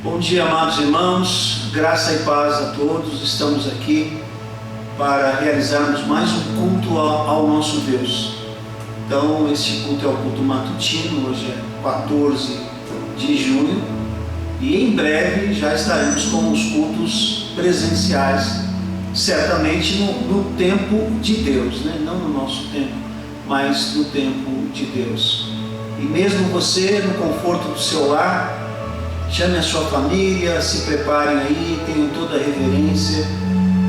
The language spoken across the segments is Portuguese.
Bom dia, amados irmãos, graça e paz a todos. Estamos aqui para realizarmos mais um culto ao nosso Deus. Então, esse culto é o culto matutino, hoje é 14 de junho, e em breve já estaremos com os cultos presenciais, certamente no tempo de Deus, né? Não no nosso tempo, mas no tempo de Deus. E mesmo você, no conforto do seu lar, chame a sua família, se preparem aí, tenham toda a reverência,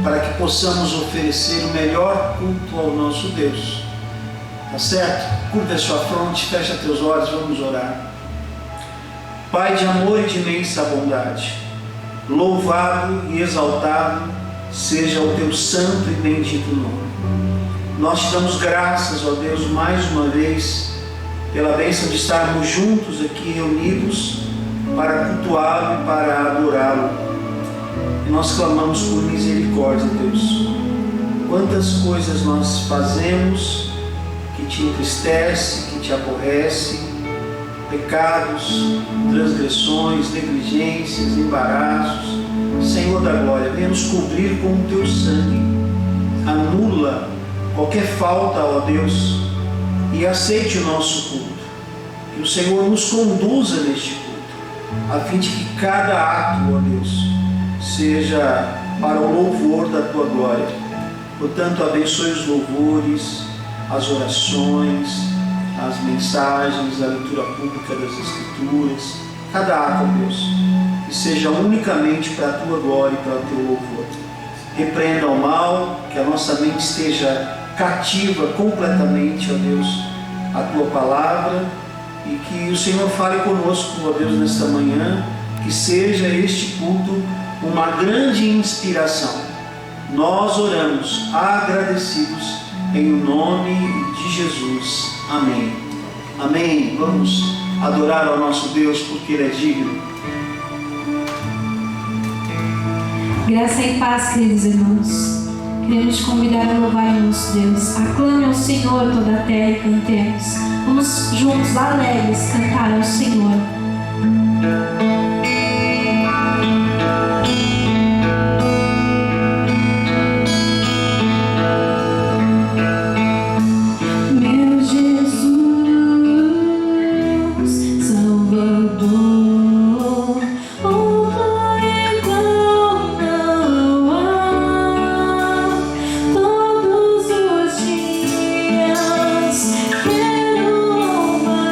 para que possamos oferecer o melhor culto ao nosso Deus. Tá certo? Curva a sua fronte, fecha teus olhos, vamos orar. Pai de amor e de imensa bondade, louvado e exaltado seja o teu santo e bendito nome. Nós te damos graças, ó Deus, mais uma vez, pela bênção de estarmos juntos aqui reunidos para cultuá-lo e para adorá-lo. E nós clamamos por misericórdia, Deus. Quantas coisas nós fazemos que te entristece, que te aborrece, pecados, transgressões, negligências, embaraços. Senhor da glória, venha nos cobrir com o teu sangue. Anula qualquer falta, ó Deus, e aceite o nosso culto. Que o Senhor nos conduza neste culto, a fim de que cada ato, ó Deus, seja para o louvor da tua glória. Portanto, abençoe os louvores, as orações, as mensagens, a leitura pública das Escrituras, cada ato, ó Deus, que seja unicamente para a tua glória e para o teu louvor. Repreenda o mal, que a nossa mente esteja cativa completamente, ó Deus, a tua palavra, e que o Senhor fale conosco, ó Deus, nesta manhã, que seja este culto uma grande inspiração. Nós oramos agradecidos em nome de Jesus. Amém. Amém. Vamos adorar ao nosso Deus porque Ele é digno. Graça e paz, queridos irmãos. Queremos te convidar a louvar o nosso Deus. Aclame ao Senhor toda a terra e cantemos. Vamos juntos, alegres, cantar ao Senhor. Meu Jesus, Salvador, honra igual não há. Todos os dias quero louvar.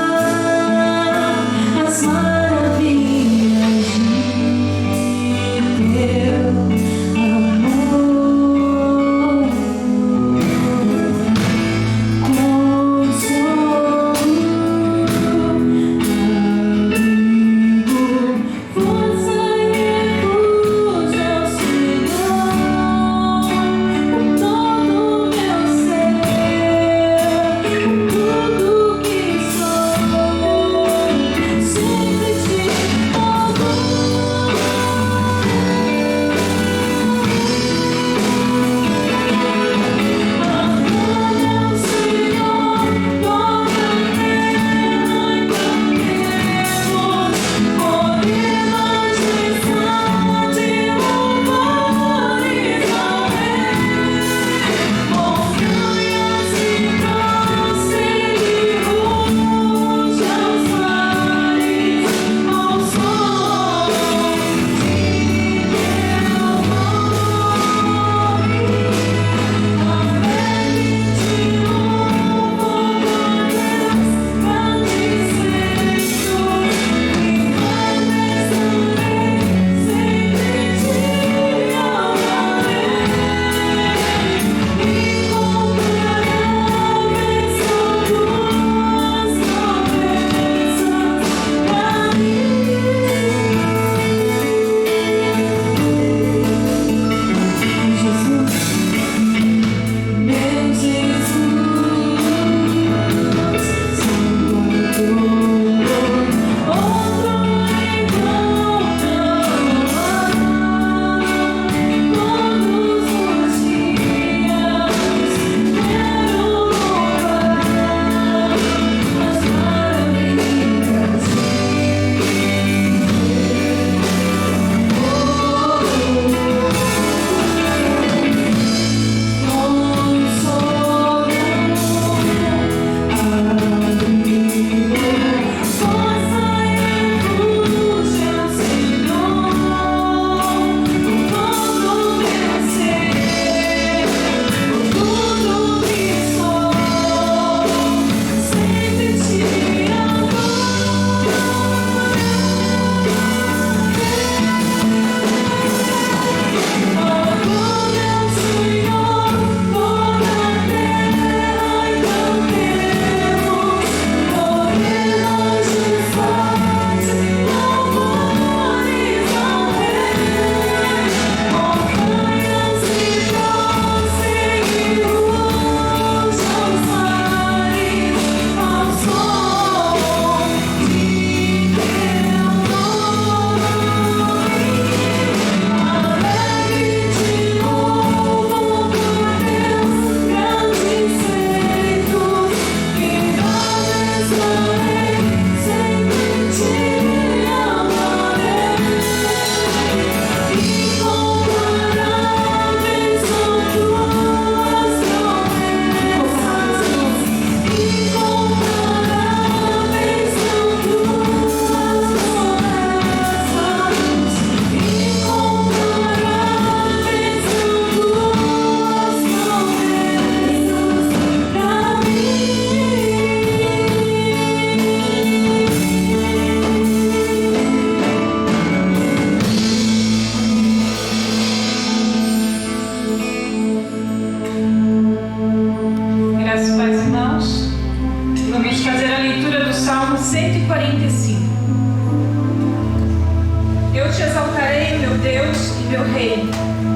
Eu te exaltarei, meu Deus e meu Rei.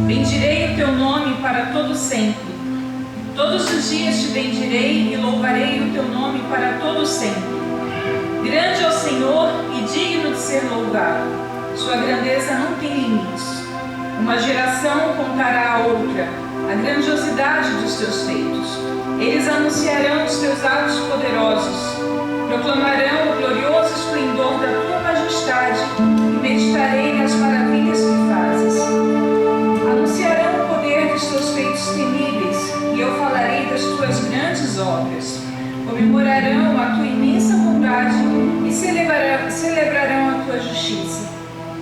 Bendirei o teu nome para todo sempre. Todos os dias te bendirei e louvarei o teu nome para todo sempre. Grande é o Senhor e digno de ser louvado. Sua grandeza não tem limites. Uma geração contará a outra a grandiosidade dos teus feitos. Eles anunciarão os teus atos poderosos. Proclamarão o glorioso esplendor da tua majestade e meditarei nas maravilhas que fazes. Anunciarão o poder dos teus feitos temíveis e eu falarei das tuas grandes obras. Comemorarão a tua imensa bondade e celebrarão a tua justiça.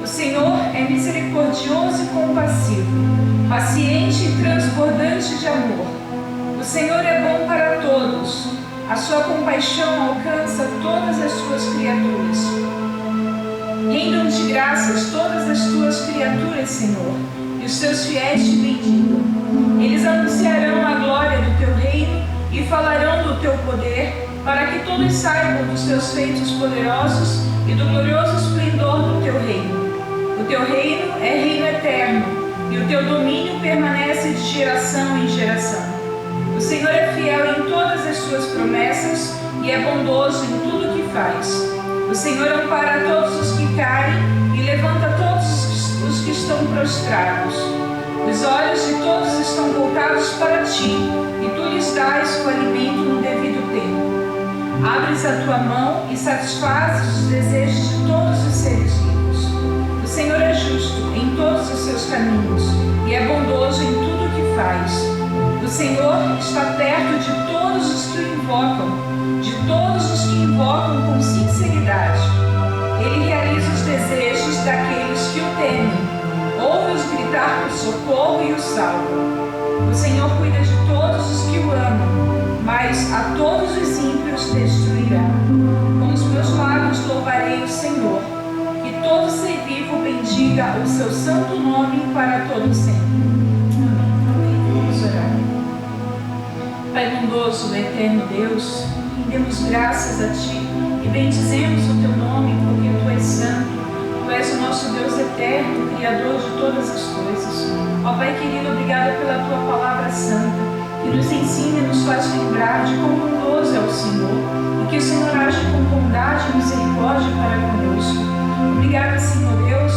O Senhor é misericordioso e compassivo, paciente e transbordante de amor. O Senhor é bom para todos. A sua compaixão alcança todas as suas criaturas. Rendam-te graças todas as tuas criaturas, Senhor, e os teus fiéis te bendigam. Eles anunciarão a glória do teu reino e falarão do teu poder, para que todos saibam dos teus feitos poderosos e do glorioso esplendor do teu reino. O teu reino é reino eterno, e o teu domínio permanece de geração em geração. O Senhor é fiel em todas as suas promessas e é bondoso em tudo o que faz. O Senhor ampara todos os que caem e levanta todos os que estão prostrados. Os olhos de todos estão voltados para ti, e tu lhes dás o alimento no devido tempo. Abres a tua mão e satisfazes os desejos de todos os seres vivos. O Senhor é justo em todos os seus caminhos e é bondoso em tudo o que faz. O Senhor está perto de todos os que o invocam, de todos os que invocam com sinceridade. Ele realiza os desejos daqueles que o temem. Ouve-os gritar por socorro e os salva. O Senhor cuida de todos os que o amam, mas a todos os ímpios destruirá. Com os meus lábios louvarei o Senhor. Que todo ser vivo bendiga o seu santo nome para todo sempre. Amém. Vamos orar. Pai bondoso, eterno Deus, rendemos graças a Ti e bendizemos o Teu nome, porque Tu és santo. Tu és o nosso Deus eterno, Criador de todas as coisas. Ó Pai querido, obrigada pela Tua palavra santa, que nos ensina e nos faz lembrar de quão bondoso é o Senhor, e que o Senhor age com bondade e misericórdia para conosco. Obrigada, Senhor Deus,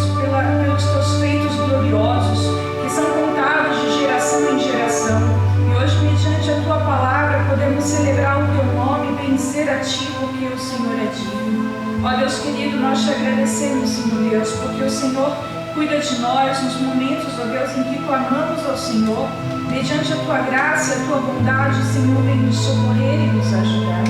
pelos Teus feitos gloriosos, que são contados de geração em geração. E hoje, mediante a Tua palavra, podemos celebrar o Teu nome e bendizer a Ti, porque o Senhor é digno. Ó Deus querido, nós Te agradecemos, Senhor Deus, porque o Senhor cuida de nós nos momentos, ó Deus, em que clamamos ao Senhor. Mediante a Tua graça e a Tua bondade, o Senhor vem nos socorrer e nos ajudar.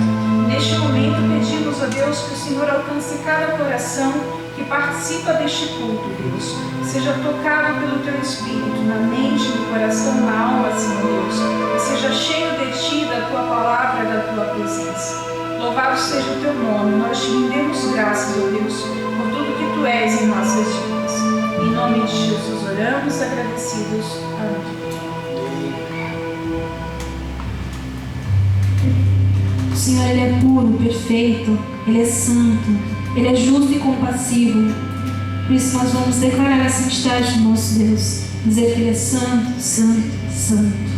Neste momento pedimos, ó Deus, que o Senhor alcance cada coração que participa deste culto, Deus. Seja tocado pelo Teu Espírito, na mente, no coração, na alma, Senhor Deus. E seja cheio de Ti, da Tua palavra, da Tua presença. Louvado seja o Teu nome. Nós Te rendemos graças, ó Deus, por tudo que Tu és em nossas vidas. Em nome de Jesus oramos, agradecidos. Amém. O Senhor, Ele é puro, perfeito, Ele é santo, Ele é justo e compassivo. Por isso nós vamos declarar a santidade do nosso Deus, dizer que Ele é santo, santo, santo.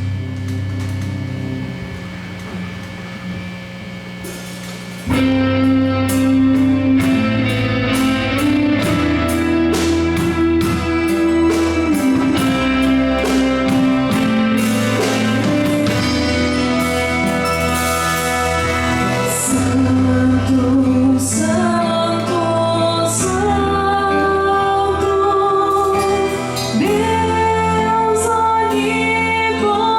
Deus onipotente.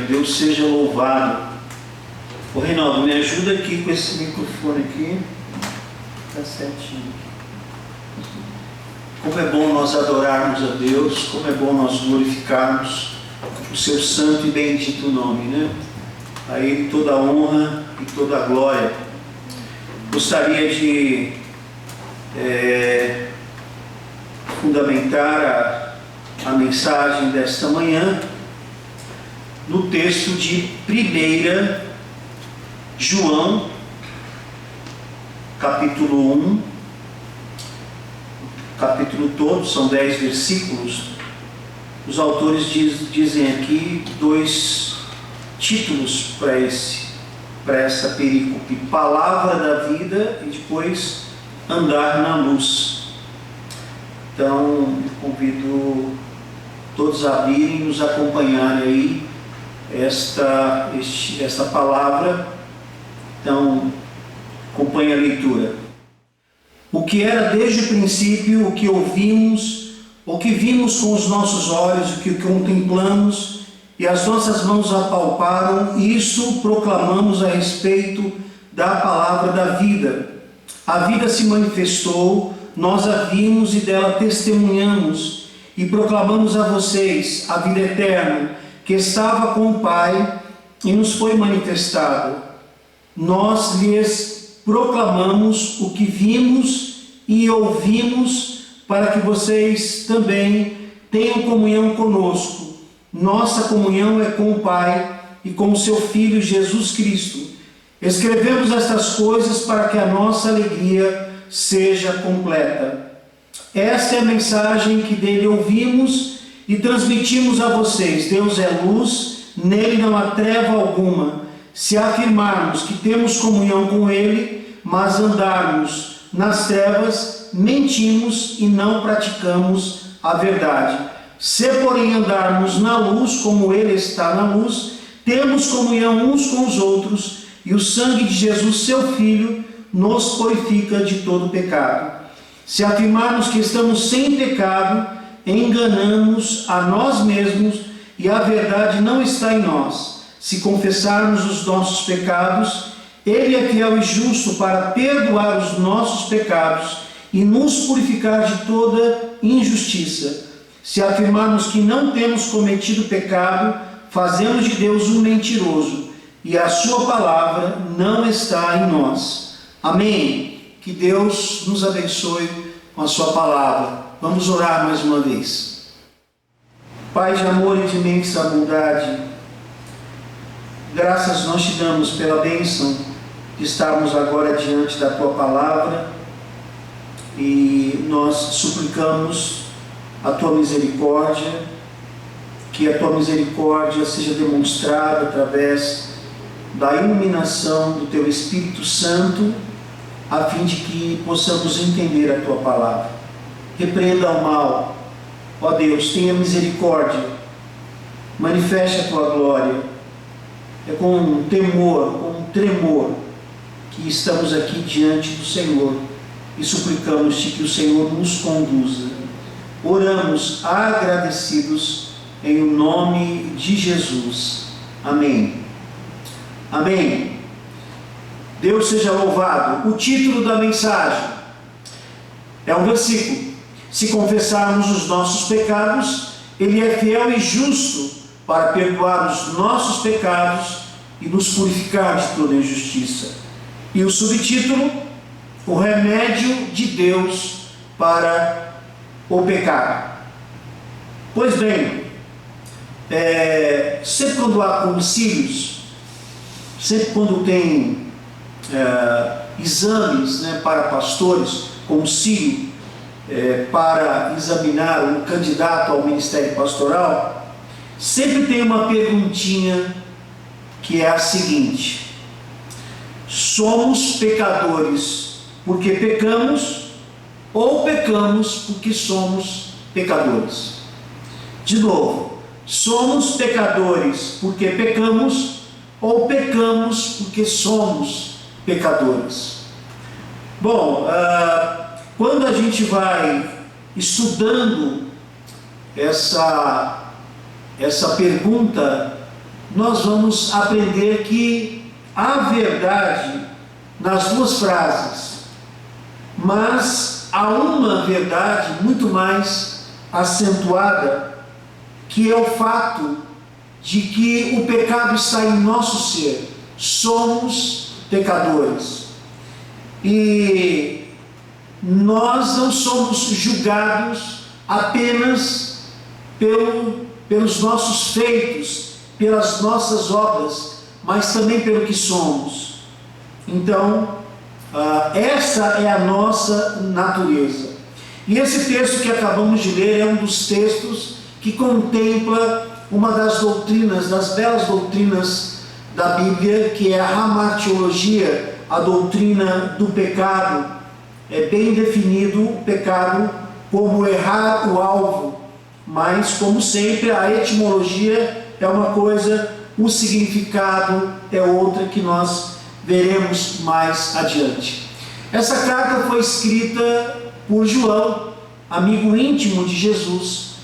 Deus seja louvado. Ô Reinaldo, me ajuda aqui com esse microfone aqui. Tá certinho. Como é bom nós adorarmos a Deus, como é bom nós glorificarmos o seu santo e bendito nome, né? A Ele toda a honra e toda a glória. Gostaria de fundamentar a mensagem desta manhã no texto de 1 João, capítulo 1, capítulo todo, são 10 versículos. Os autores dizem aqui 2 títulos para essa perícope: Palavra da Vida e depois Andar na Luz. Então, eu convido todos a abrirem e nos acompanharem aí esta palavra. Então, acompanhe a leitura. O que era desde o princípio, o que ouvimos, o que vimos com os nossos olhos, o que contemplamos e as nossas mãos apalparam, isso proclamamos a respeito da palavra da vida. A vida se manifestou, nós a vimos e dela testemunhamos e proclamamos a vocês a vida eterna que estava com o Pai e nos foi manifestada. Nós lhes proclamamos o que vimos e ouvimos, para que vocês também tenham comunhão conosco. Nossa comunhão é com o Pai e com o seu Filho Jesus Cristo. Escrevemos estas coisas para que a nossa alegria seja completa. Esta é a mensagem que dele ouvimos e transmitimos a vocês. Deus é luz, nele não há treva alguma. Se afirmarmos que temos comunhão com ele, mas andarmos nas trevas, mentimos e não praticamos a verdade. Se, porém, andarmos na luz, como ele está na luz, temos comunhão uns com os outros, e o sangue de Jesus, seu Filho, nos purifica de todo pecado. Se afirmarmos que estamos sem pecado, enganamos a nós mesmos e a verdade não está em nós. Se confessarmos os nossos pecados, ele é fiel e justo para perdoar os nossos pecados e nos purificar de toda injustiça. Se afirmarmos que não temos cometido pecado, fazemos de Deus um mentiroso e a sua palavra não está em nós. Amém? Que Deus nos abençoe com a sua palavra. Vamos orar mais uma vez. Pai de amor e de imensa bondade, graças nós te damos pela bênção de estarmos agora diante da tua palavra, e nós suplicamos a tua misericórdia, que a tua misericórdia seja demonstrada através da iluminação do teu Espírito Santo, a fim de que possamos entender a tua palavra. Repreenda o mal, ó Deus, tenha misericórdia, manifeste a tua glória. É com um temor, com um tremor, que estamos aqui diante do Senhor e suplicamos-te que o Senhor nos conduza. Oramos agradecidos em nome de Jesus. Amém. Amém. Deus seja louvado. O título da mensagem é um versículo: se confessarmos os nossos pecados, ele é fiel e justo para perdoar os nossos pecados e nos purificar de toda injustiça. E o subtítulo: o remédio de Deus para o pecado. Pois bem, sempre quando há concílios, sempre quando tem exames, né, para pastores, concílio para examinar o candidato ao ministério pastoral, sempre tem uma perguntinha que é a seguinte: somos pecadores porque pecamos ou pecamos porque somos pecadores? De novo, somos pecadores porque pecamos ou pecamos porque somos pecadores? Bom, quando a gente vai estudando essa pergunta nós vamos aprender que há verdade nas duas frases, mas há uma verdade muito mais acentuada, que é o fato de que o pecado está em nosso ser. Somos pecadores. E nós não somos julgados apenas pelos nossos feitos, pelas nossas obras, mas também pelo que somos. Então, essa é a nossa natureza. E esse texto que acabamos de ler é um dos textos que contempla uma das doutrinas, das belas doutrinas da Bíblia, que é a hamartiologia, a doutrina do pecado. É bem definido o pecado como errar o alvo, mas, como sempre, a etimologia é uma coisa, o significado é outra, que nós veremos mais adiante. Essa carta foi escrita por João, amigo íntimo de Jesus,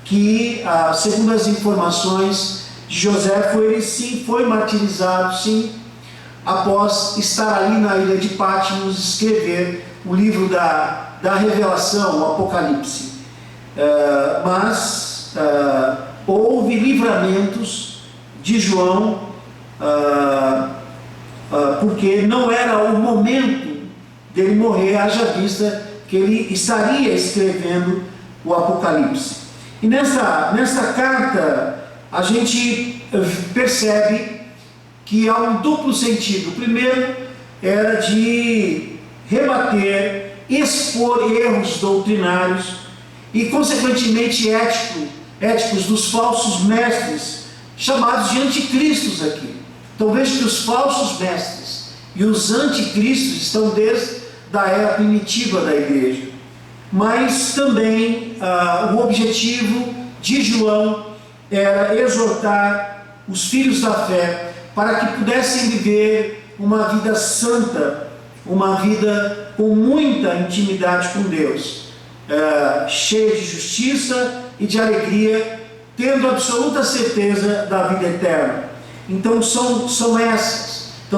que, segundo as informações de José, ele sim foi martirizado, sim, após estar ali na ilha de Patmos, escrever o livro da Revelação, o Apocalipse. Mas houve livramentos de João, porque não era o momento dele morrer, haja vista que ele estaria escrevendo o Apocalipse. E nesta carta a gente percebe que há um duplo sentido. O primeiro era de rebater, expor erros doutrinários e, consequentemente, éticos dos falsos mestres, chamados de anticristos aqui. Então veja que os falsos mestres e os anticristos estão desde a era primitiva da igreja. Mas também o objetivo de João era exortar os filhos da fé para que pudessem viver uma vida santa, uma vida com muita intimidade com Deus, cheia de justiça e de alegria, tendo absoluta certeza da vida eterna. Então são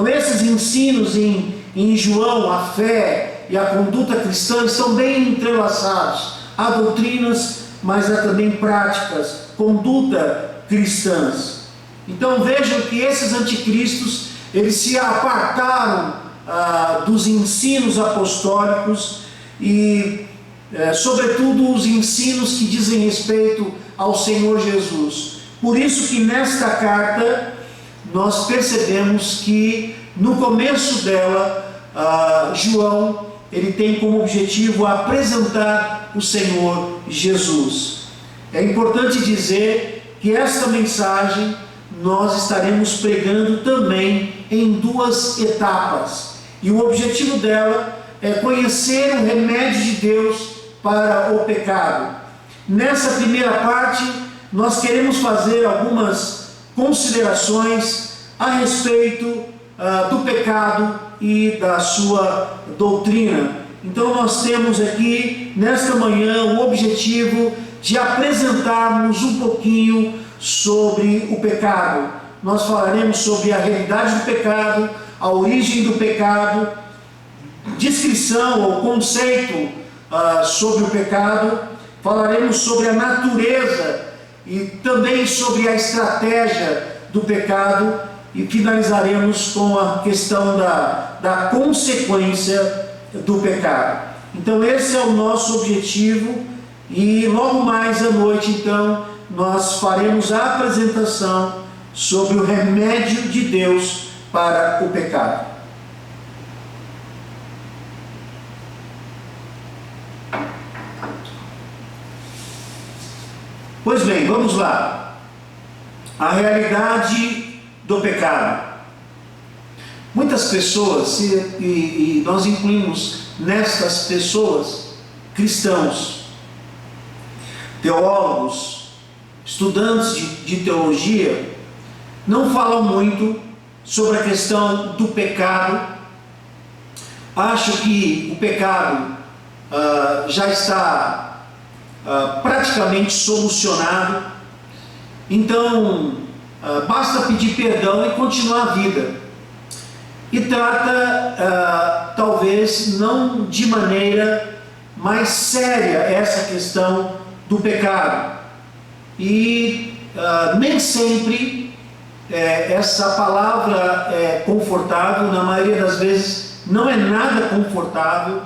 esses ensinos em João, a fé e a conduta cristã estão bem entrelaçados. Há doutrinas, mas há também práticas, conduta cristãs. Então vejam que esses anticristos, eles se apartaram dos ensinos apostólicos e, sobretudo, os ensinos que dizem respeito ao Senhor Jesus. Por isso que nesta carta nós percebemos que no começo dela, João, ele tem como objetivo apresentar o Senhor Jesus. É importante dizer que esta mensagem nós estaremos pregando também em duas etapas. E o objetivo dela é conhecer o remédio de Deus para o pecado. Nessa primeira parte, nós queremos fazer algumas considerações a respeito do pecado e da sua doutrina. Então nós temos aqui, nesta manhã, o objetivo de apresentarmos um pouquinho sobre o pecado. Nós falaremos sobre a realidade do pecado, a origem do pecado, descrição ou conceito sobre o pecado. Falaremos sobre a natureza e também sobre a estratégia do pecado, e finalizaremos com a questão da consequência do pecado. Então esse é o nosso objetivo, e logo mais à noite, então, nós faremos a apresentação sobre o remédio de Deus para o pecado. Pois bem, vamos lá. A realidade do pecado. Muitas pessoas, e nós incluímos nestas pessoas cristãos, teólogos, estudantes de teologia, não falam muito sobre a questão do pecado. Acham que o pecado já está praticamente solucionado. Então basta pedir perdão e continuar a vida. E trata, talvez não de maneira mais séria, essa questão do pecado. E nem sempre essa palavra é confortável, na maioria das vezes não é nada confortável,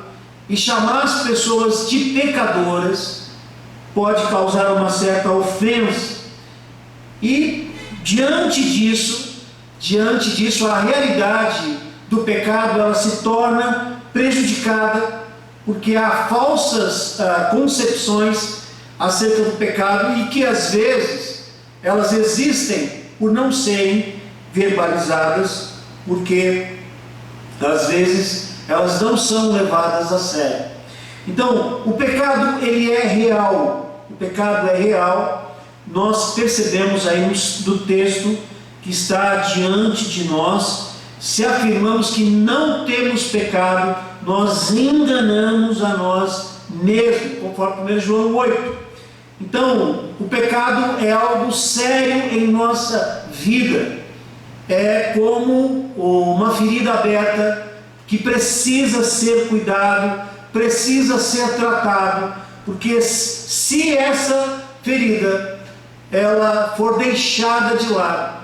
e chamar as pessoas de pecadoras pode causar uma certa ofensa. E diante disso, a realidade do pecado, ela se torna prejudicada, porque há falsas concepções acerca do pecado, e que às vezes elas existem por não serem verbalizadas, porque às vezes elas não são levadas a sério. Então, o pecado, ele é real. O pecado é real. Nós percebemos aí do texto que está diante de nós. Se afirmamos que não temos pecado, nós enganamos a nós mesmos, conforme 1 João 8. Então, o pecado é algo sério em nossa vida. É como uma ferida aberta que precisa ser cuidado, precisa ser tratado, porque se essa ferida ela for deixada de lado,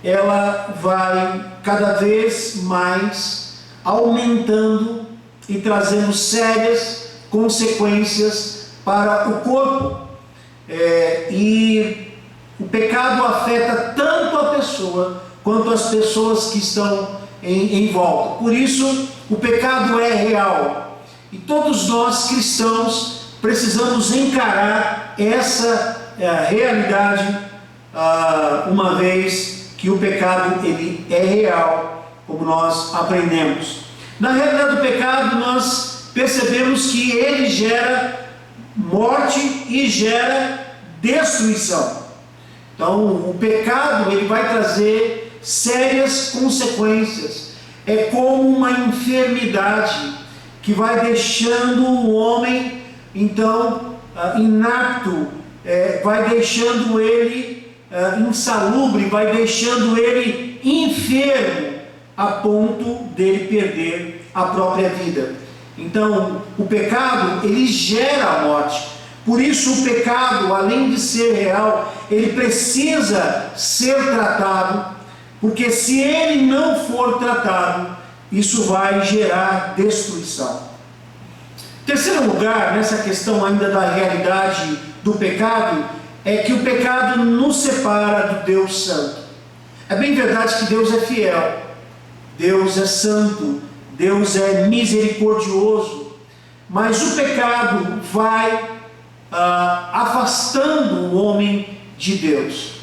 ela vai cada vez mais aumentando e trazendo sérias consequências para o corpo. E o pecado afeta tanto a pessoa quanto as pessoas que estão em volta. Por isso, o pecado é real. E todos nós cristãos precisamos encarar essa realidade, uma vez que o pecado ele é real, como nós aprendemos. Na realidade do pecado, nós percebemos que ele gera morte e gera destruição. Então, o pecado ele vai trazer sérias consequências. É como uma enfermidade que vai deixando o homem, então, inapto, vai deixando ele insalubre, vai deixando ele enfermo, a ponto dele perder a própria vida. Então, o pecado, ele gera a morte. Por isso, o pecado, além de ser real, ele precisa ser tratado, porque se ele não for tratado, isso vai gerar destruição. Terceiro lugar, nessa questão ainda da realidade do pecado, é que o pecado nos separa do Deus Santo. É bem verdade que Deus é fiel, Deus é santo, Deus é misericordioso, mas o pecado vai afastando o homem de Deus.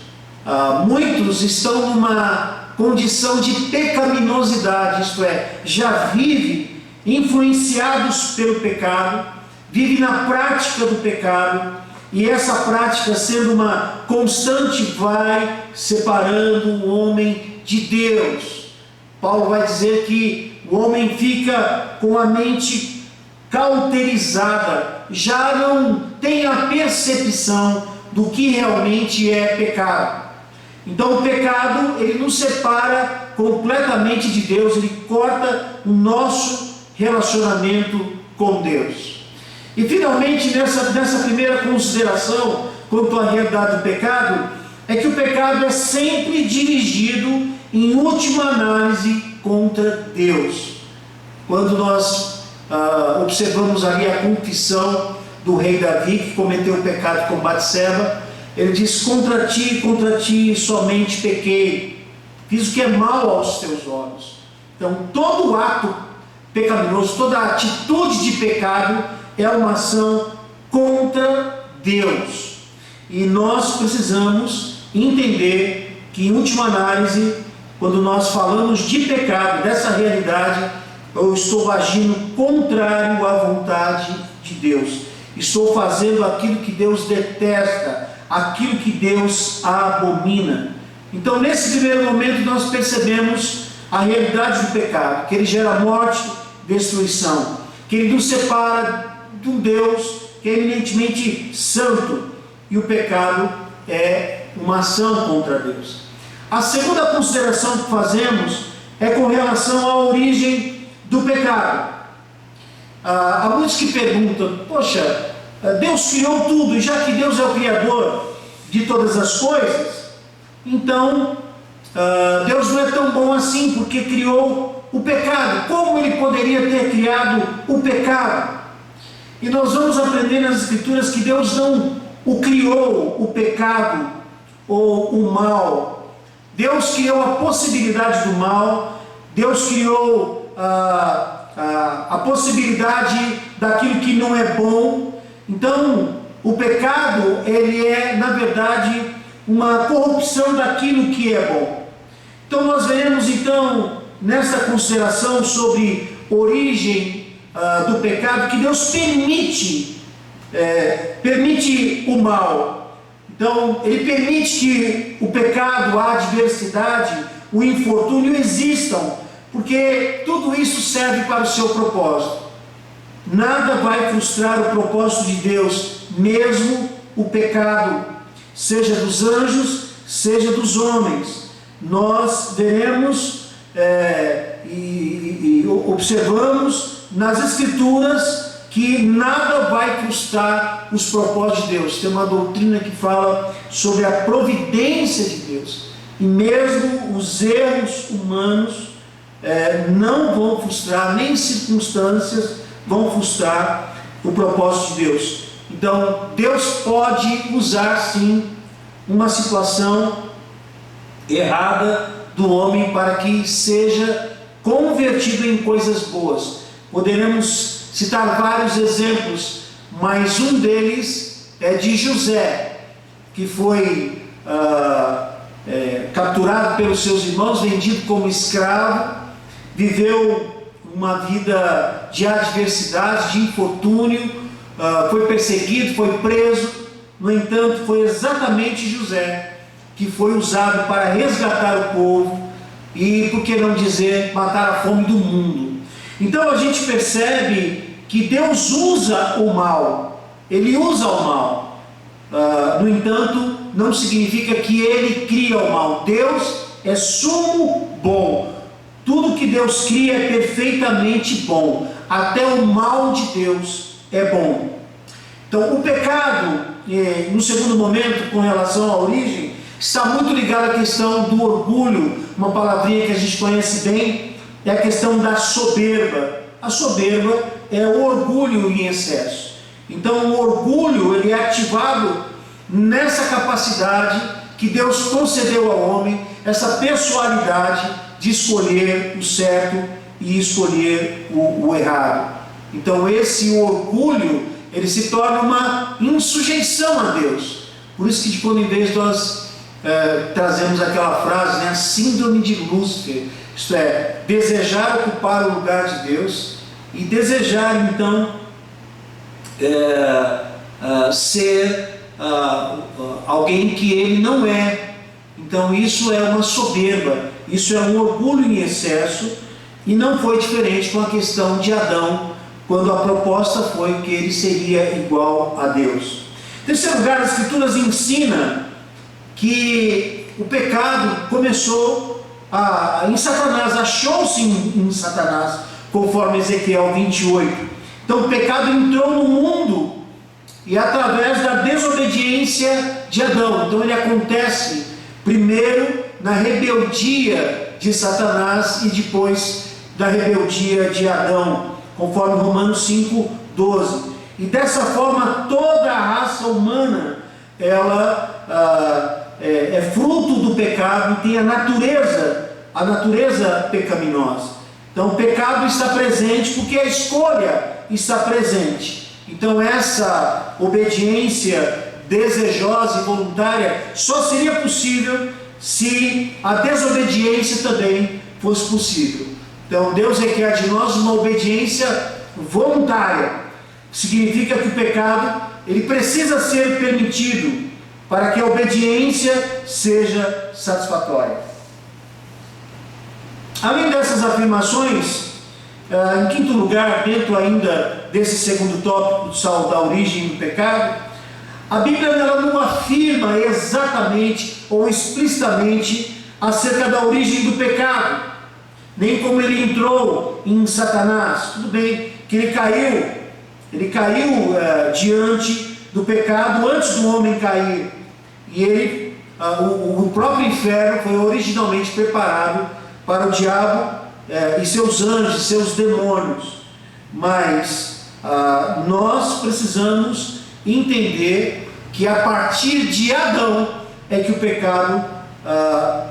Muitos estão numa condição de pecaminosidade, isto é, já vivem influenciados pelo pecado, vivem na prática do pecado, e essa prática, sendo uma constante, vai separando o homem de Deus. Paulo vai dizer que o homem fica com a mente cauterizada, já não tem a percepção do que realmente é pecado. Então o pecado, ele nos separa completamente de Deus, ele corta o nosso relacionamento com Deus. E finalmente, nessa primeira consideração quanto à realidade do pecado, é que o pecado é sempre dirigido, em última análise, contra Deus. Quando nós observamos ali a confissão do rei Davi, que cometeu o pecado com Batseba, ele diz: contra ti somente pequei, fiz o que é mal aos teus olhos. Então todo ato pecaminoso, toda atitude de pecado é uma ação contra Deus. E nós precisamos entender que, em última análise, quando nós falamos de pecado, dessa realidade, eu estou agindo contrário à vontade de Deus. Estou fazendo aquilo que Deus detesta, aquilo que Deus abomina. Então, nesse primeiro momento, nós percebemos a realidade do pecado, que ele gera morte, destruição, que ele nos separa de um Deus que é eminentemente santo, e o pecado é uma ação contra Deus. A segunda consideração que fazemos é com relação à origem do pecado. Há muitos que perguntam, poxa, Deus criou tudo, e já que Deus é o Criador de todas as coisas, então Deus não é tão bom assim, porque criou o pecado. Como Ele poderia ter criado o pecado? E nós vamos aprender nas Escrituras que Deus não o criou, o pecado ou o mal. Deus criou a possibilidade do mal, Deus criou a possibilidade daquilo que não é bom. Então, o pecado, ele é, na verdade, uma corrupção daquilo que é bom. Então, nós veremos, então, nessa consideração sobre origem do pecado, que Deus permite o mal. Então, Ele permite que o pecado, a adversidade, o infortúnio existam, porque tudo isso serve para o seu propósito. Nada vai frustrar o propósito de Deus, mesmo o pecado, seja dos anjos, seja dos homens. Nós veremos e observamos nas Escrituras que nada vai frustrar os propósitos de Deus. Tem uma doutrina que fala sobre a providência de Deus, e mesmo os erros humanos não vão frustrar, nem circunstâncias vão frustrar o propósito de Deus. Então, Deus pode usar sim uma situação errada do homem para que seja convertido em coisas boas. Poderemos citar vários exemplos, mas um deles é de José, que foi capturado pelos seus irmãos, vendido como escravo, viveu uma vida de adversidade, de infortúnio, foi perseguido, foi preso. No entanto, foi exatamente José que foi usado para resgatar o povo e, por que não dizer, matar a fome do mundo. Então a gente percebe que Deus usa o mal, Ele usa o mal. No entanto, não significa que Ele cria o mal. Deus é sumo bom. Tudo que Deus cria é perfeitamente bom. Até o mal de Deus é bom. Então o pecado, no segundo momento, com relação à origem, está muito ligado à questão do orgulho. Uma palavrinha que a gente conhece bem é a questão da soberba. A soberba é o orgulho em excesso. Então o orgulho, ele é ativado nessa capacidade que Deus concedeu ao homem, essa pessoalidade de escolher o certo e escolher o errado. Então esse orgulho, ele se torna uma insujeição a Deus. Por isso que de quando em vez nós trazemos aquela frase, a síndrome de Lúcifer, isto é, desejar ocupar o lugar de Deus e desejar então ser alguém que ele não é. Então isso é uma soberba, isso é um orgulho em excesso, e não foi diferente com a questão de Adão, quando a proposta foi que ele seria igual a Deus. Em terceiro lugar, as Escrituras ensinam que o pecado começou em Satanás, achou-se em Satanás, conforme Ezequiel 28. Então o pecado entrou no mundo e através da desobediência de Adão. Então ele acontece primeiro na rebeldia de Satanás e depois da rebeldia de Adão, conforme Romanos 5:12. E dessa forma toda a raça humana ela é fruto do pecado e tem a natureza pecaminosa. Então o pecado está presente porque a escolha está presente. Então essa obediência desejosa e voluntária só seria possível se a desobediência também fosse possível. Então Deus requer de nós uma obediência voluntária. Significa que o pecado ele precisa ser permitido para que a obediência seja satisfatória. Além dessas afirmações, em quinto lugar, dentro ainda desse segundo tópico da origem do pecado, a Bíblia ela não afirma exatamente ou explicitamente acerca da origem do pecado, nem como ele entrou em Satanás. Tudo bem que ele caiu diante do pecado antes do homem cair, e o próprio inferno foi originalmente preparado para o diabo e seus anjos, seus demônios. Mas nós precisamos entender que a partir de Adão é que o pecado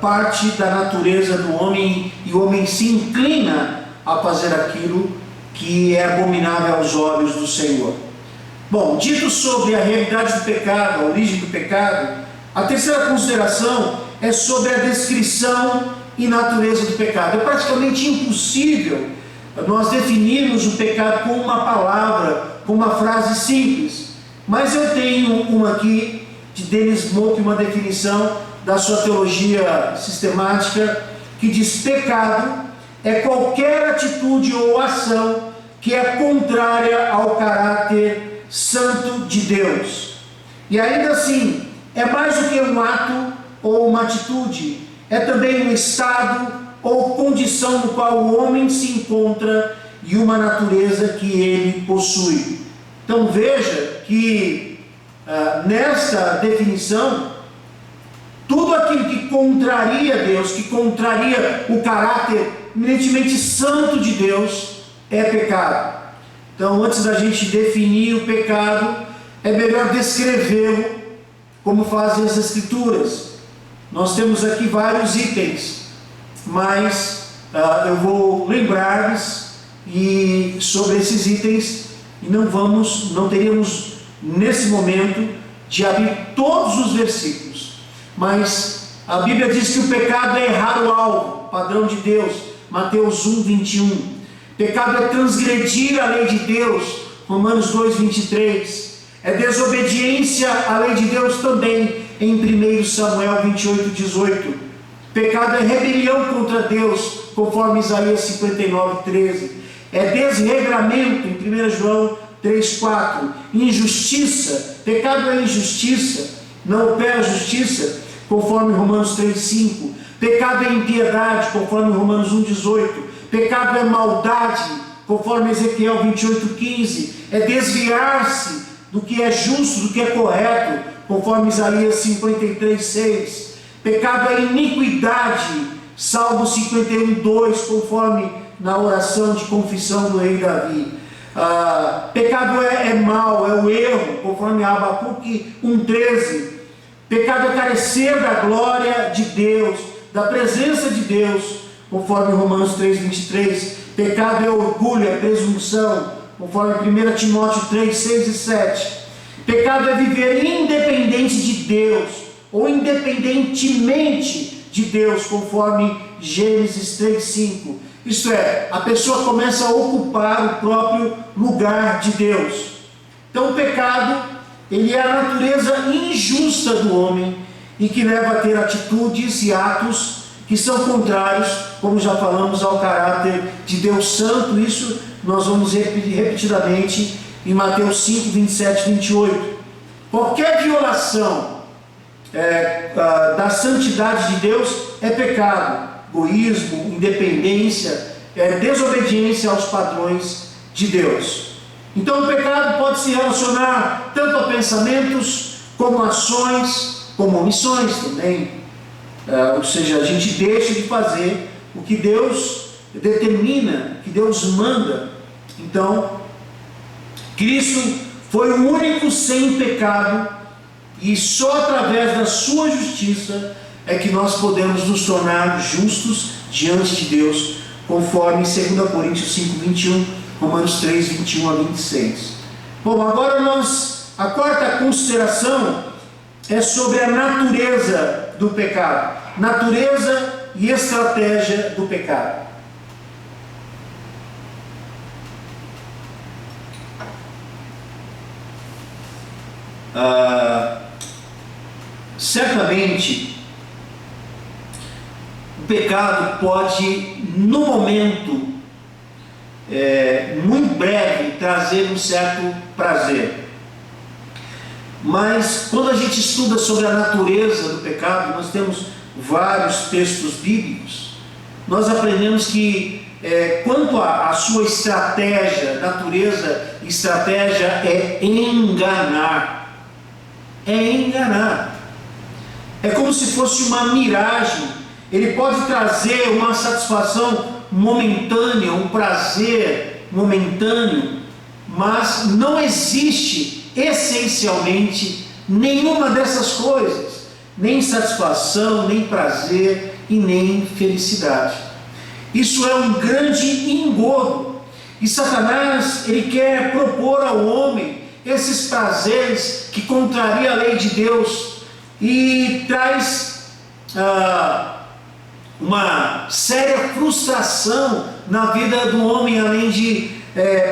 parte da natureza do homem, e o homem se inclina a fazer aquilo que é abominável aos olhos do Senhor. Bom, dito sobre a realidade do pecado, a origem do pecado, a terceira consideração é sobre a descrição e natureza do pecado. É praticamente impossível nós definirmos o pecado com uma palavra, com uma frase simples, mas eu tenho uma aqui de Dennis Mock, uma definição da sua teologia sistemática, que diz: pecado é qualquer atitude ou ação que é contrária ao caráter santo de Deus. E ainda assim, é mais do que um ato ou uma atitude, é também um estado ou condição no qual o homem se encontra e uma natureza que ele possui. Então veja que nesta definição, tudo aquilo que contraria Deus, que contraria o caráter eminentemente santo de Deus, é pecado. Então, antes da gente definir o pecado, é melhor descrevê-lo, como fazem as Escrituras. Nós temos aqui vários itens, mas eu vou lembrar-lhes sobre esses itens, e não teríamos nesse momento de abrir todos os versículos. Mas a Bíblia diz que o pecado é errar o alvo, padrão de Deus, Mateus 1:21. Pecado é transgredir a lei de Deus, Romanos 2:23. É desobediência à lei de Deus também, em 1 Samuel 28:18. Pecado é rebelião contra Deus, conforme Isaías 59:13. É desregramento, em 1 João 3:4. Injustiça, pecado é injustiça, não opera justiça, conforme Romanos 3:5. Pecado é impiedade, conforme Romanos 1:18. Pecado é maldade, conforme Ezequiel 28:15. É desviar-se do que é justo, do que é correto, conforme Isaías 53:6. Pecado é iniquidade, Salmo 51:2, conforme na oração de confissão do rei Davi. Pecado é mal, é o erro, conforme Abacuque 1:13. Pecado é carecer da glória de Deus, da presença de Deus, conforme Romanos 3:23. Pecado é orgulho, é presunção, conforme 1 Timóteo 3:6 e 7. Pecado é viver independente de Deus, ou independentemente de Deus, conforme Gênesis 3:5. Isto é, a pessoa começa a ocupar o próprio lugar de Deus. Então o pecado, ele é a natureza injusta do homem, e que leva a ter atitudes e atos que são contrários, como já falamos, ao caráter de Deus Santo. Isso nós vamos repetir repetidamente em Mateus 5:27-28. Qualquer violação da santidade de Deus é pecado. Egoísmo, independência, desobediência aos padrões de Deus. Então o pecado pode se relacionar tanto a pensamentos, como ações, como omissões também. Ou seja, a gente deixa de fazer o que Deus determina, o que Deus manda. Então, Cristo foi o único sem pecado, e só através da sua justiça é que nós podemos nos tornar justos diante de Deus, conforme 2 Coríntios 5:21, Romanos 3:21-26. Bom, agora a quarta consideração é sobre a natureza do pecado. Natureza e estratégia do pecado. Certamente, o pecado pode, no momento muito breve, trazer um certo prazer. Mas quando a gente estuda sobre a natureza do pecado, nós temos vários textos bíblicos, nós aprendemos que quanto à sua estratégia, estratégia é enganar. É enganar. É como se fosse uma miragem. Ele pode trazer uma satisfação momentânea, um prazer momentâneo, mas não existe essencialmente nenhuma dessas coisas, nem satisfação, nem prazer e nem felicidade. Isso é um grande engodo, e Satanás, ele quer propor ao homem esses prazeres que contrariam a lei de Deus e traz uma séria frustração na vida do homem, além de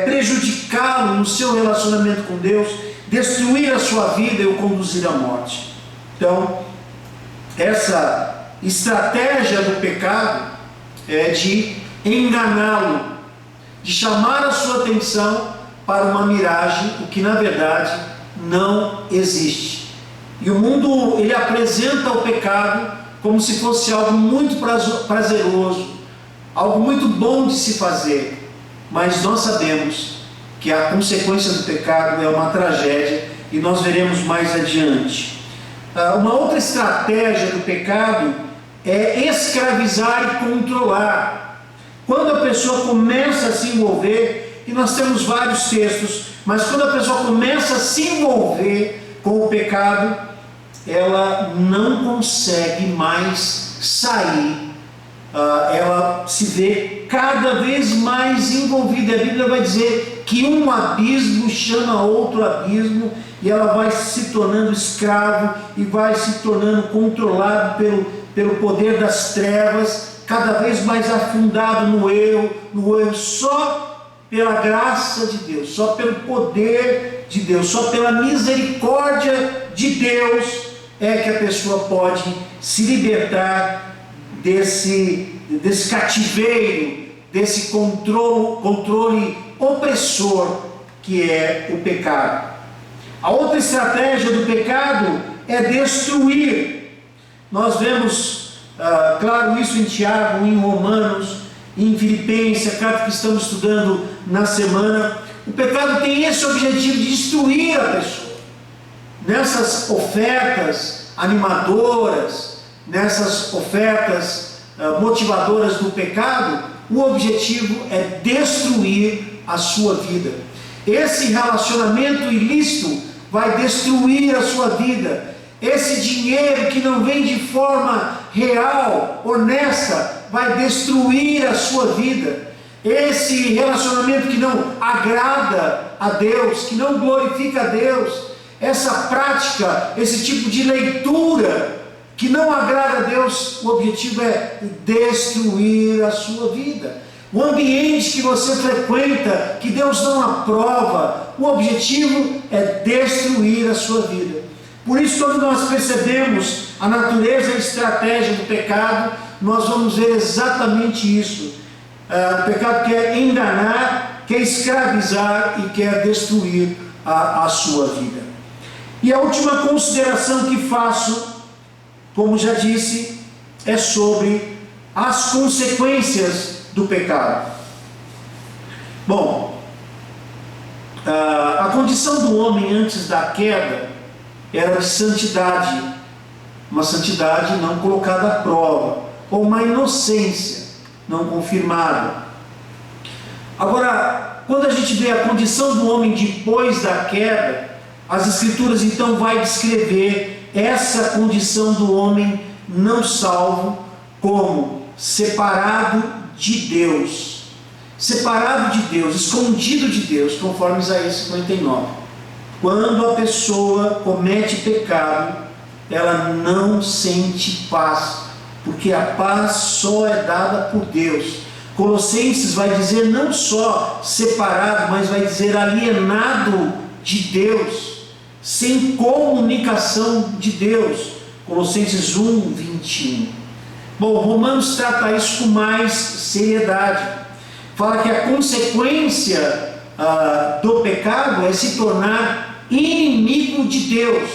prejudicá-lo no seu relacionamento com Deus, destruir a sua vida e o conduzir à morte. Então, essa estratégia do pecado é de enganá-lo, de chamar a sua atenção para uma miragem, o que na verdade não existe. E o mundo, ele apresenta o pecado como se fosse algo muito prazeroso, algo muito bom de se fazer, mas nós sabemos que a consequência do pecado é uma tragédia, e nós veremos mais adiante. Uma outra estratégia do pecado é escravizar e controlar. Quando a pessoa começa a se envolver, e nós temos vários textos, mas quando a pessoa começa a se envolver com o pecado, ela não consegue mais sair, ela se vê cada vez mais envolvida. A Bíblia vai dizer que um abismo chama outro abismo, e ela vai se tornando escravo e vai se tornando controlado pelo poder das trevas, cada vez mais afundado no erro, só pela graça de Deus, só pelo poder de Deus, só pela misericórdia de Deus é que a pessoa pode se libertar desse cativeiro, desse controle opressor que é o pecado. A outra estratégia do pecado é destruir. Nós vemos, claro, isso em Tiago, em Romanos, em Filipenses, a carta que estamos estudando na semana. O pecado tem esse objetivo de destruir a pessoa. Nessas ofertas animadoras, nessas ofertas motivadoras do pecado, o objetivo é destruir a sua vida. Esse relacionamento ilícito vai destruir a sua vida. Esse dinheiro que não vem de forma real, honesta, vai destruir a sua vida. Esse relacionamento que não agrada a Deus, que não glorifica a Deus, essa prática, esse tipo de leitura que não agrada a Deus, o objetivo é destruir a sua vida. O ambiente que você frequenta, que Deus não aprova, o objetivo é destruir a sua vida. Por isso, quando nós percebemos a natureza e a estratégia do pecado, nós vamos ver exatamente isso. O pecado quer enganar, quer escravizar e quer destruir a sua vida. E a última consideração que faço, como já disse, é sobre as consequências do pecado. Bom, a condição do homem antes da queda era de santidade, uma santidade não colocada à prova, ou uma inocência não confirmada. Agora, quando a gente vê a condição do homem depois da queda, as Escrituras então vai descrever essa condição do homem não salvo como separado de Deus, escondido de Deus, conforme Isaías 59. Quando a pessoa comete pecado, ela não sente paz, porque a paz só é dada por Deus. Colossenses vai dizer não só separado, mas vai dizer alienado de Deus, sem comunicação de Deus. Colossenses 1, 21. Bom, Romanos trata isso com mais seriedade. Fala que a consequência do pecado é se tornar inimigo de Deus.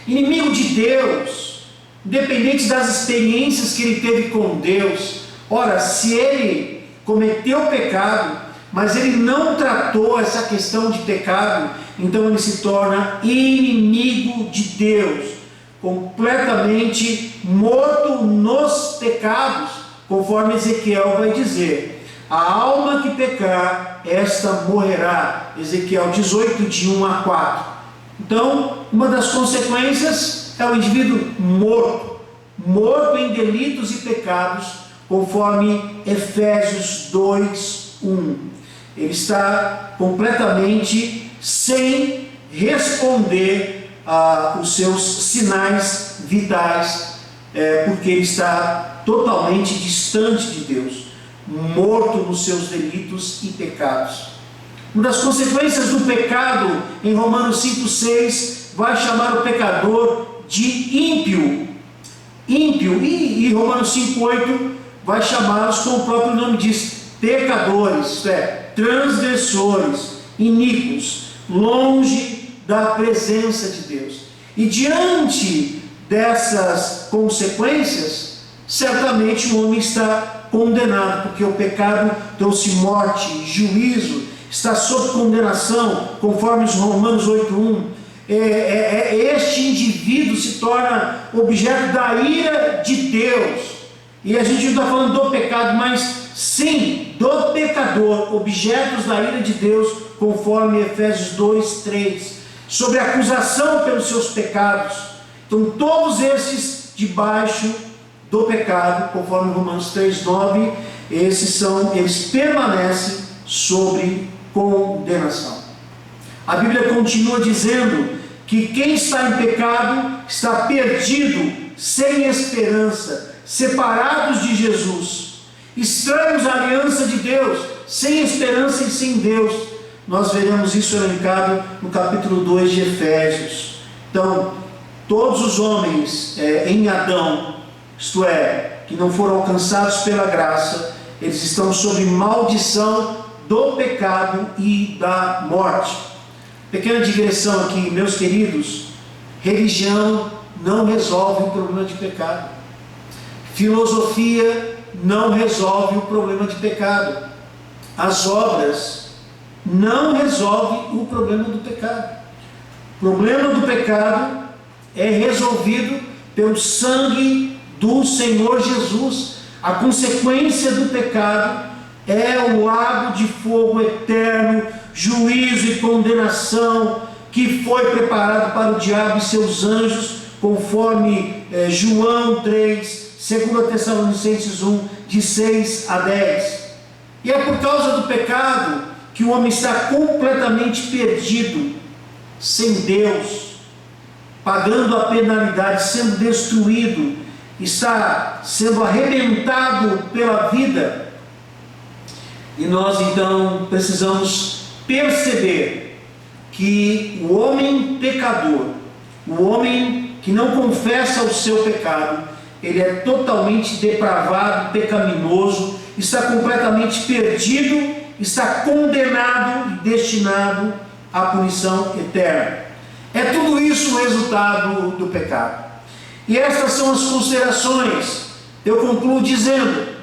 Inimigo de Deus independente das experiências que ele teve com Deus. Ora, se ele cometeu pecado, mas ele não tratou essa questão de pecado, então ele se torna inimigo de Deus, completamente morto nos pecados, conforme Ezequiel vai dizer: a alma que pecar, esta morrerá. Ezequiel 18, de 1 a 4. Então, uma das consequências é o indivíduo morto em delitos e pecados, conforme Efésios 2, 1. Ele está completamente sem responder aos seus sinais vitais, porque ele está totalmente distante de Deus, morto nos seus delitos e pecados. Uma das consequências do pecado, em Romanos 5,6, vai chamar o pecador de ímpio, e Romanos 5,8 vai chamá-los, como o próprio nome diz, pecadores, isto é, transgressores, iníquos, longe da presença de Deus. E diante dessas consequências, certamente o homem está condenado, porque o pecado trouxe morte, juízo, está sob condenação, conforme os Romanos 8,1. Este indivíduo se torna objeto da ira de Deus. E a gente não está falando do pecado, mas sim, do pecador, objetos da ira de Deus, conforme Efésios 2, 3, sobre acusação pelos seus pecados. Então, todos esses debaixo do pecado, conforme Romanos 3, 9, eles permanecem sobre condenação. A Bíblia continua dizendo que quem está em pecado está perdido, sem esperança, separados de Jesus, estranhos à aliança de Deus, sem esperança e sem Deus. Nós veremos isso elencado no capítulo 2 de Efésios. Então, todos os homens em Adão, isto é, que não foram alcançados pela graça, eles estão sob maldição do pecado e da morte. Pequena digressão aqui, meus queridos: religião não resolve o problema de pecado. Filosofia não resolve o problema de pecado. As obras não resolvem o problema do pecado. O problema do pecado é resolvido pelo sangue do Senhor Jesus. A consequência do pecado é o lago de fogo eterno, juízo e condenação, que foi preparado para o diabo e seus anjos, conforme João 3, 2 Tessalonicenses 1, de 6 a 10. E é por causa do pecado que o homem está completamente perdido, sem Deus, pagando a penalidade, sendo destruído, está sendo arrebentado pela vida. E nós então precisamos perceber que o homem pecador, o homem que não confessa o seu pecado, ele é totalmente depravado, pecaminoso, está completamente perdido, está condenado e destinado à punição eterna. É tudo isso o resultado do pecado. E estas são as considerações. Eu concluo dizendo: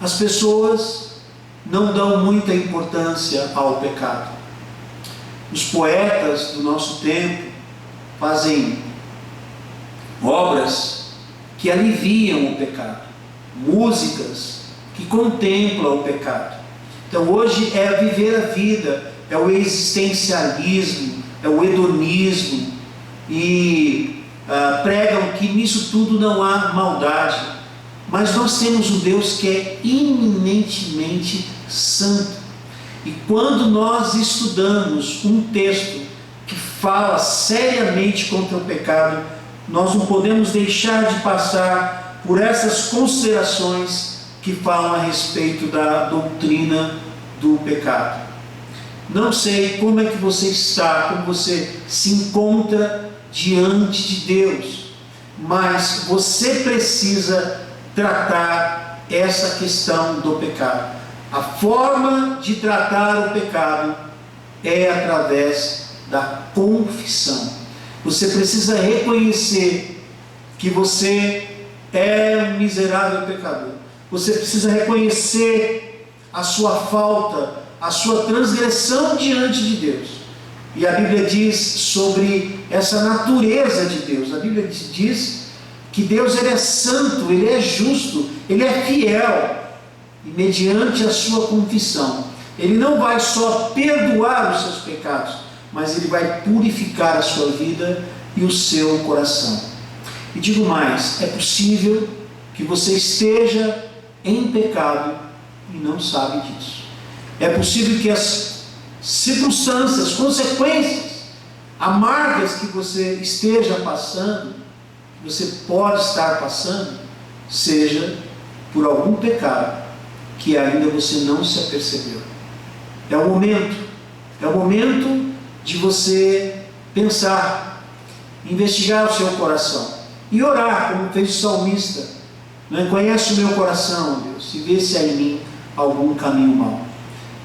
as pessoas não dão muita importância ao pecado. Os poetas do nosso tempo fazem obras que aliviam o pecado, músicas que contemplam o pecado. Então hoje é viver a vida, é o existencialismo, é o hedonismo, e pregam que nisso tudo não há maldade. Mas nós temos um Deus que é eminentemente santo. E quando nós estudamos um texto que fala seriamente contra o pecado, nós não podemos deixar de passar por essas considerações que falam a respeito da doutrina do pecado. Não sei como é que você está, como você se encontra diante de Deus, mas você precisa tratar essa questão do pecado. A forma de tratar o pecado é através da confissão. Você precisa reconhecer que você é um miserável pecador. Você precisa reconhecer a sua falta, a sua transgressão diante de Deus. E a Bíblia diz sobre essa natureza de Deus. A Bíblia diz que Deus, ele é santo, ele é justo, ele é fiel. E mediante a sua confissão, ele não vai só perdoar os seus pecados, mas ele vai purificar a sua vida e o seu coração. E digo mais, é possível que você esteja em pecado e não sabe disso. É possível que as circunstâncias, consequências amargas que você esteja passando, que você pode estar passando, seja por algum pecado que ainda você não se apercebeu. É o momento de você pensar, investigar o seu coração e orar, como fez o salmista. Não conhece o meu coração, Deus, e vê se há em mim algum caminho mau.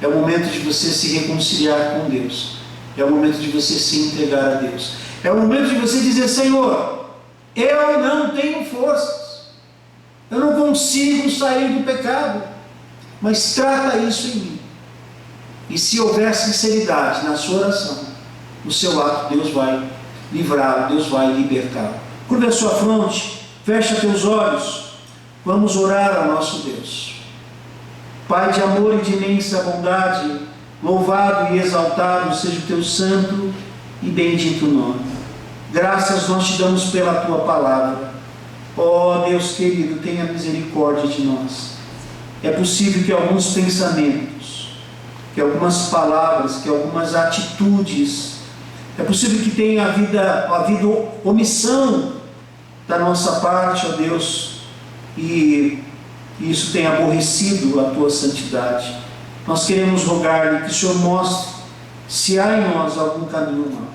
É o momento de você se reconciliar com Deus. É o momento de você se entregar a Deus. É o momento de você dizer: Senhor, eu não tenho forças, eu não consigo sair do pecado, mas trata isso em mim. E se houver sinceridade na sua oração, no seu ato, Deus vai livrá-lo, Deus vai libertá-lo. Curva a sua fronte, fecha teus olhos, vamos orar ao nosso Deus. Pai de amor e de imensa bondade, louvado e exaltado seja o teu santo e bendito nome. Graças nós te damos pela tua palavra. Ó Deus querido, tenha misericórdia de nós. É possível que alguns pensamentos, que algumas palavras, que algumas atitudes, é possível que tenha havido omissão da nossa parte, ó Deus, e isso tenha aborrecido a tua santidade. Nós queremos rogar-lhe que o Senhor mostre se há em nós algum caminho mau,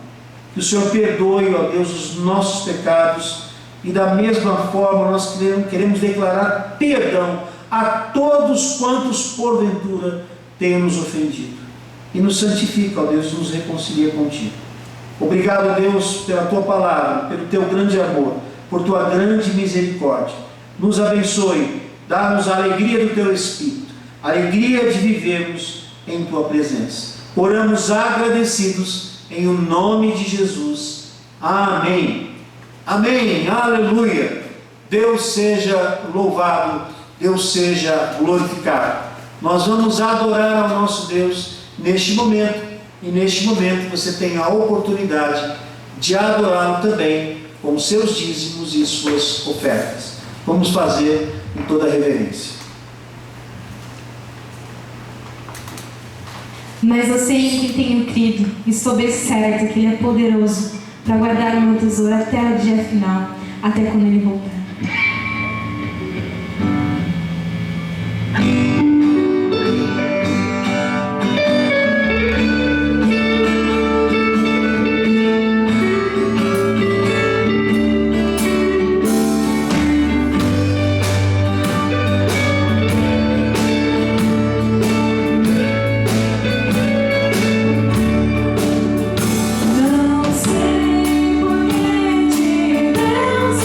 que o Senhor perdoe, ó Deus, os nossos pecados, e da mesma forma nós queremos declarar perdão a todos quantos porventura tenham nos ofendido, e nos santifica, ó Deus, nos reconcilia contigo. Obrigado, Deus, pela tua palavra, pelo teu grande amor, por tua grande misericórdia. Nos abençoe, dá-nos a alegria do teu Espírito, a alegria de vivermos em tua presença. Oramos agradecidos em o nome de Jesus. Amém. Amém. Aleluia. Deus seja louvado, Deus seja glorificado. Nós vamos adorar ao nosso Deus neste momento, e neste momento você tem a oportunidade de adorá-lo também com os seus dízimos e suas ofertas. Vamos fazer em toda a reverência. Mas eu sei em quem tenho crido, e estou bem certo que Ele é poderoso para guardar o meu tesouro até o dia final, até quando Ele voltar. Não sei por que te Deus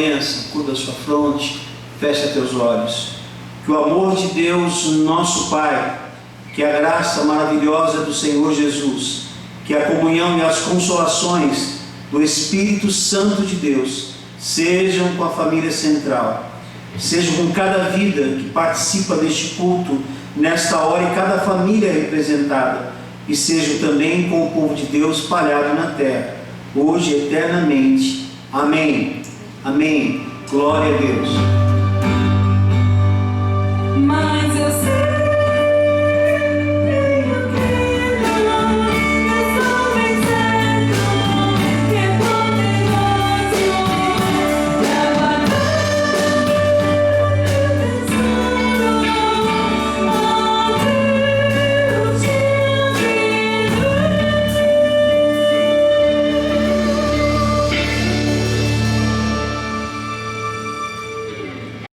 bênção, curva a sua fronte, fecha teus olhos. Que o amor de Deus, nosso Pai, que a graça maravilhosa do Senhor Jesus, que a comunhão e as consolações do Espírito Santo de Deus sejam com a família central, sejam com cada vida que participa deste culto nesta hora e cada família representada, e sejam também com o povo de Deus espalhado na terra, hoje e eternamente. Amém. Amém. Glória a Deus. Mas eu sei